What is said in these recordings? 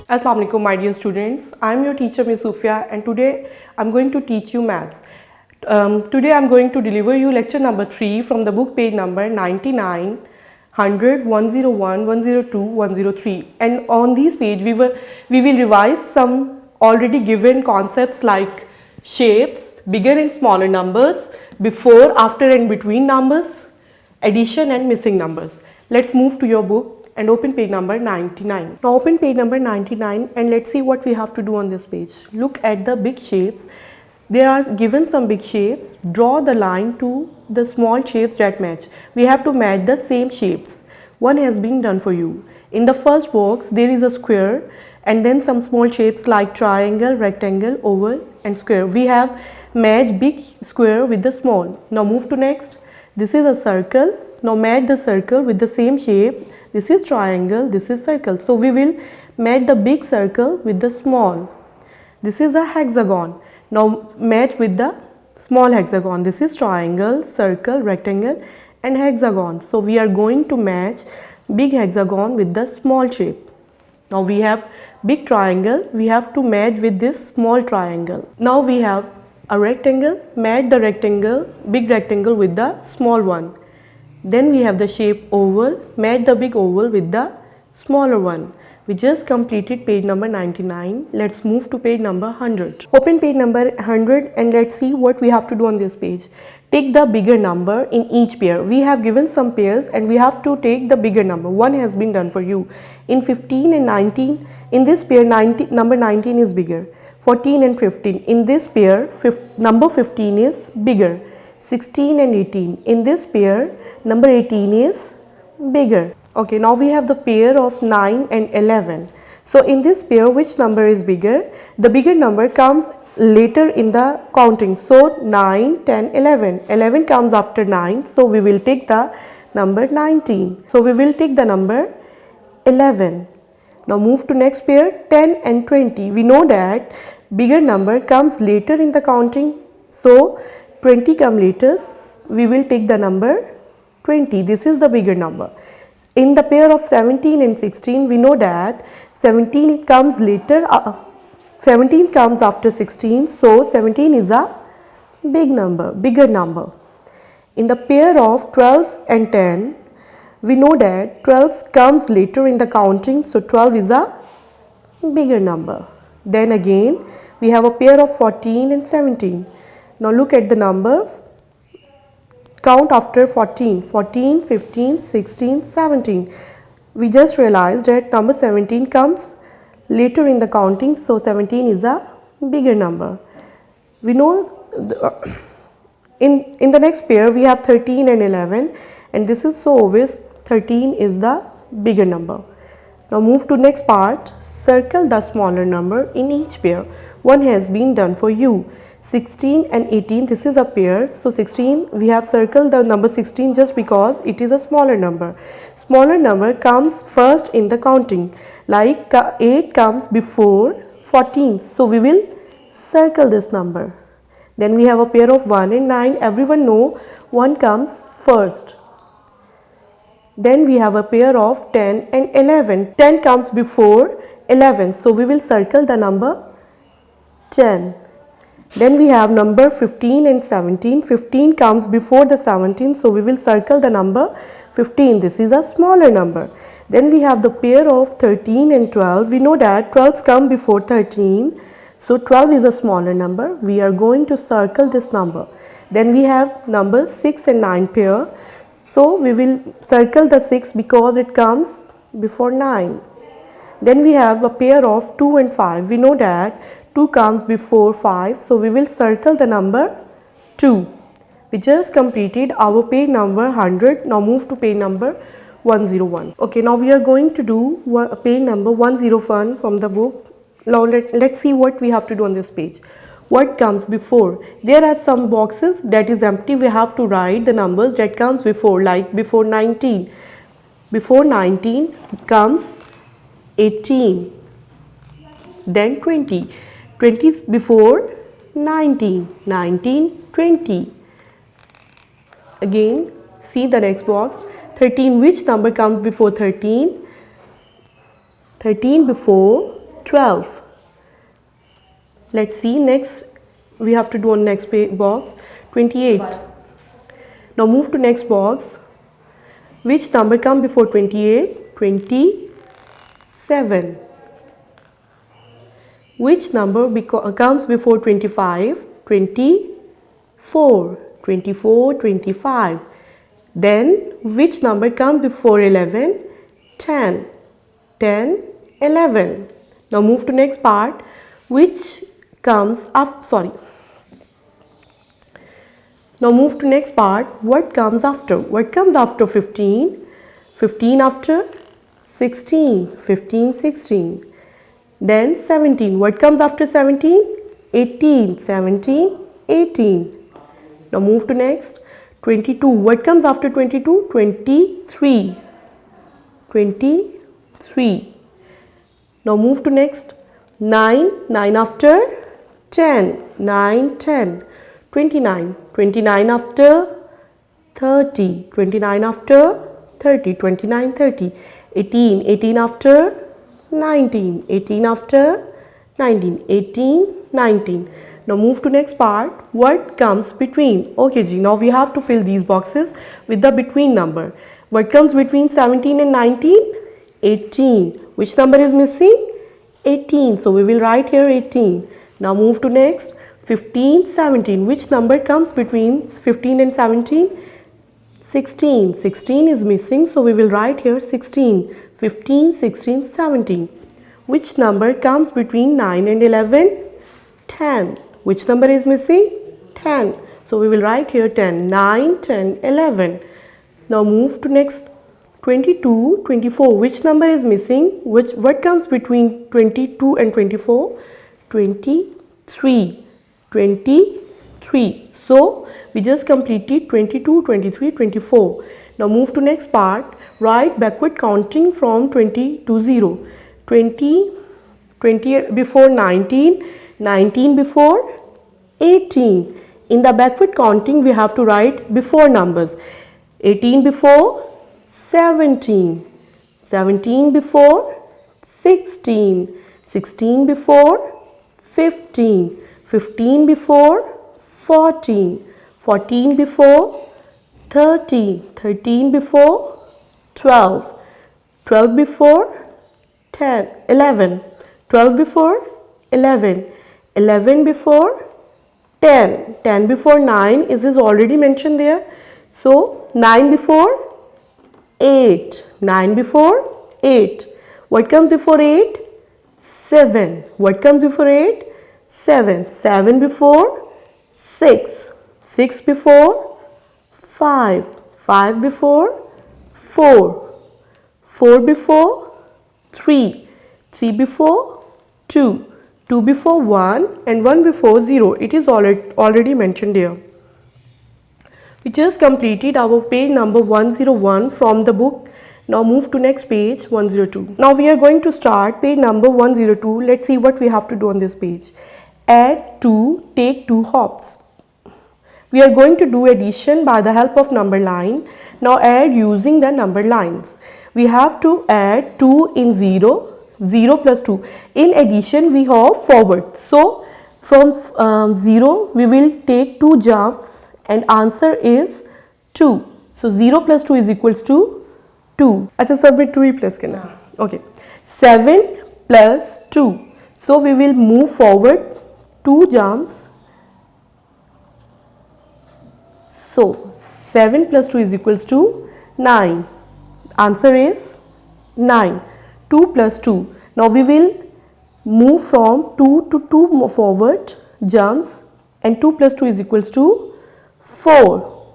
Assalamu alaikum my dear students. I am your teacher Ms. Sufia and today I am going to teach you maths. Today I am going to deliver you lecture number 3 from the book page number 99, 100, 101, 102, 103, and on this page we will revise some already given concepts like shapes, bigger and smaller numbers, before, after and between numbers, addition and missing numbers. Let's move to your book and open page number 99. Now open page number 99 and let's see what we have to do on this page. Look at the big shapes. There are given some big shapes. Draw the line to the small shapes that match. We have to match the same shapes. One has been done for you. In the first box there is a square and then some small shapes like triangle, rectangle, oval and square. We have matched big square with the small. Now move to next. This is a circle. Now match the circle with the same shape. This is triangle, this is circle. So we will match the big circle with the small. This is a hexagon. Now match with the small hexagon. This is triangle, circle, rectangle and hexagon. So we are going to match big hexagon with the small shape. Now we have big triangle, we have to match with this small triangle. Now we have a rectangle, match the rectangle, big rectangle with the small one. Then we have the shape oval, match the big oval with the smaller one. We just completed page number 99. Let's move to page number 100. Open page number 100 and let's see what we have to do on this page. Take the bigger number in each pair. We have given some pairs and we have to take the bigger number. One has been done for you. In 15 and 19, in this pair number 19 is bigger. 14 and 15, in this pair number 15 is bigger. 16 and 18, in this pair number 18 is bigger. Okay, now we have the pair of 9 and 11. So in this pair which number is bigger? The bigger number comes later in the counting. So 9, 10, 11. 11 comes after 9. So we will take the number 19. So we will take the number 11. Now move to next pair 10 and 20. We know that bigger number comes later in the counting. So 20 come later, we will take the number 20. This is the bigger number. In the pair of 17 and 16, we know that 17 comes later, 17 comes after 16. So 17 is a big number, bigger number. In the pair of 12 and 10, we know that 12 comes later in the counting. So 12 is a bigger number. Then again, we have a pair of 14 and 17. Now look at the numbers. Count after 14. 14, 15, 16, 17. We just realized that number 17 comes later in the counting. So 17 is a bigger number. We know in the next pair we have 13 and 11. And this is so obvious. 13 is the bigger number. Now move to next part. Circle the smaller number in each pair. One has been done for you. 16 and 18, this is a pair. So 16, we have circled the number 16 just because it is a smaller number. Smaller number comes first in the counting. Like 8 comes before 14. So we will circle this number. Then we have a pair of 1 and 9. Everyone know 1 comes first. Then we have a pair of 10 and 11. 10 comes before 11. So we will circle the number 10. Then we have number 15 and 17. 15 comes before the 17. So we will circle the number 15. This is a smaller number. Then we have the pair of 13 and 12. We know that 12s come before 13. So 12 is a smaller number. We are going to circle this number. Then we have number 6 and 9 pair. So we will circle the 6 because it comes before 9. Then we have a pair of 2 and 5. We know that 2 comes before 5. So we will circle the number 2. We just completed our page number 100. Now move to page number 101. Okay, now we are going to do page number 101 from the book. Now let's see what we have to do on this page. What comes before? There are some boxes that is empty. We have to write the numbers that comes before, like before 19. Before 19 comes 18. Then 20. 20 is before 19. 19, 20. Again, see the next box. 13. Which number comes before 13? 13 before 12. Let's see, next we have to do on next box, 28. Now move to next box. Which number comes before 28? 27. Which number comes before 25? 24. 24, 25. Then which number comes before 11? 10. 10, 11. Now move to next part. Which comes after, Now move to next part. What comes after? What comes after 15? 15 after 16. 15, 16. Then 17. What comes after 17? 18. 17, 18. Now move to next. 22. What comes after 22? 23. 23. Now move to next. 9. 9 after 10. 9, 10. 29. 29 after 30. 29 after 30. 29, 30. 18. 18 after 19. 18 after 19. 18, 19. Now move to next part. What comes between? Okay ji, now we have to fill these boxes with the between number. What comes between 17 and 19? 18. Which number is missing? 18. So we will write here 18. Now move to next. 15, 17. Which number comes between 15 and 17? 16. 16 is missing, so we will write here 16. 15, 16, 17. Which number comes between 9 and 11? 10. Which number is missing? 10. So we will write here 10. 9, 10, 11. Now move to next. 22, 24. Which number is missing? What comes between 22 and 24? 23. 23. So we just completed 22, 23, 24. Now move to next part. Write backward counting from 20 to 0. 20 before 19, 19 before 18. In the backward counting we have to write before numbers. 18 before 17. 17 before 16. 16 before 15. 15 before 14. 14 before 13. 13 before 12. 12 before 10. 11. 12 before 11. 11 before 10. 10 before 9 is already mentioned there. So 9 before 8. 9 before 8. What comes before 8? 7. What comes before 8? 7. 7 before 6. 6 before 5. 5 before 4. 4 before 3. 3 before 2. 2 before 1 and 1 before 0. It is already mentioned here. We just completed our page number 101 from the book. Now move to next page 102. Now we are going to start page number 102. Let's see what we have to do on this page. Add 2, take 2 hops. We are going to do addition by the help of number line. Now add using the number lines. We have to add 2 in 0, 0 plus 2. In addition we have forward. So from 0 we will take 2 jumps and answer is 2. So 0 plus 2 is equals to 2. अच्छा submit 2 ही plus करना. Okay. 7 plus 2. So we will move forward 2 jumps. So 7 plus 2 is equals to 9. Answer is 9. 2 plus 2. Now we will move from 2 to 2 forward jumps and 2 plus 2 is equals to 4.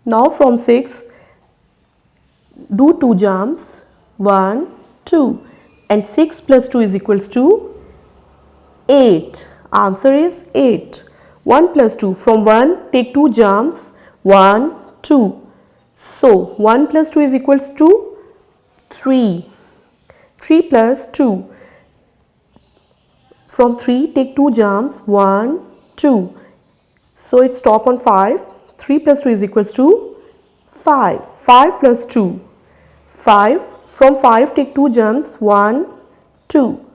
Now from 6 do 2 jumps, 1, 2 and 6 plus 2 is equals to 8. Answer is 8. 1 plus 2. From 1 take 2 jumps, 1, 2. So 1 plus 2 is equals to 3. 3 plus 2. From 3 take 2 jumps, 1, 2. So it stop on 5. 3 plus 2 is equals to 5. 5 plus 2. 5. From 5 take 2 jumps, 1, 2.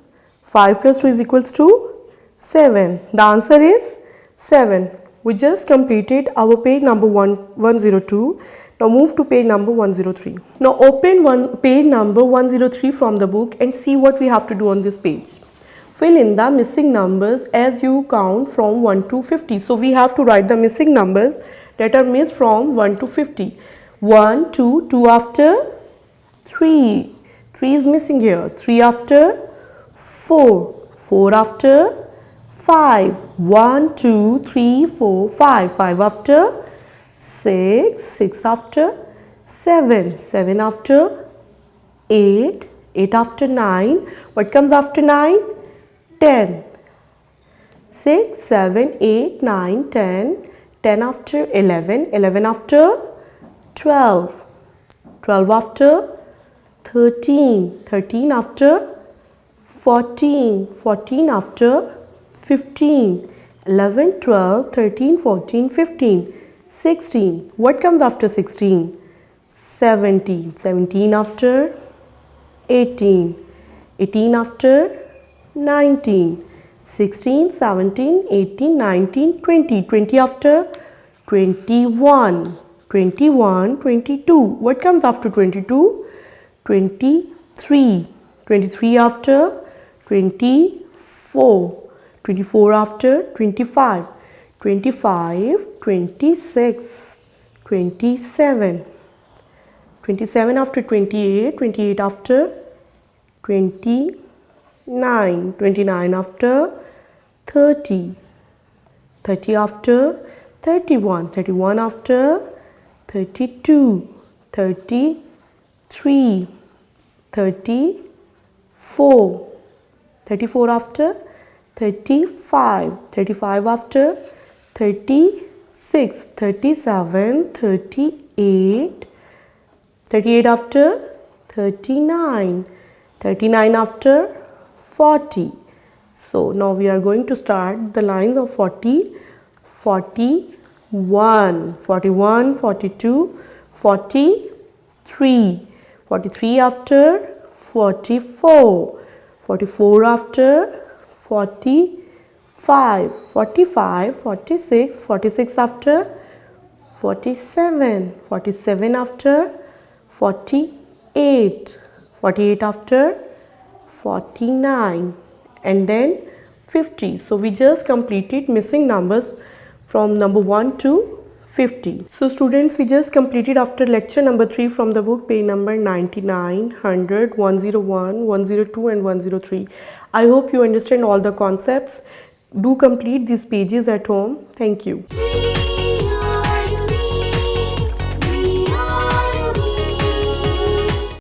5 plus 2 is equals to 7. The answer is 7. We just completed our page number 102. Now move to page number 103. Now open page number 103 from the book and see what we have to do on this page. Fill in the missing numbers as you count from 1 to 50. So we have to write the missing numbers that are missed from 1 to 50. 1, 2, 2 after 3. 3 is missing here. 3 after 4. 4 after 5. 1, 2, 3, 4, 5. 5 after 6. 6 after 7. 7 after 8. 8 after 9. What comes after 9? 10. 6, 7, 8, 9, 10. 10 after 11. 11 after 12. 12 after 13. 13 after 14. 14 after 15. 11, 12, 13, 14, 15. 16. What comes after 16? 17. 17 after 18. 18 after 19. 16, 17, 18, 19, 20. 20 after 21. 21, 22. What comes after 22? 23. 23 after 24. 24 after 25. 25, 26, 27. 27 after 28. 28 after 29. 29 after 30. 30 after 31. 31 after 32. 33. 34. 34 after 35. 35 after 36. 37. 38. 38 after 39. 39 after 40. So now we are going to start the lines of 40, 41, 41, 42, 43, 43 after 44, 44 after 45, 45, 46, 46 after 47, 47 after 48, 48 after 49, and then 50. So we just completed missing numbers from number 1 to 50. So students, we just completed after lecture number 3 from the book, page number 99, 100, 101, 102 and 103. I hope you understand all the concepts. Do complete these pages at home. Thank you.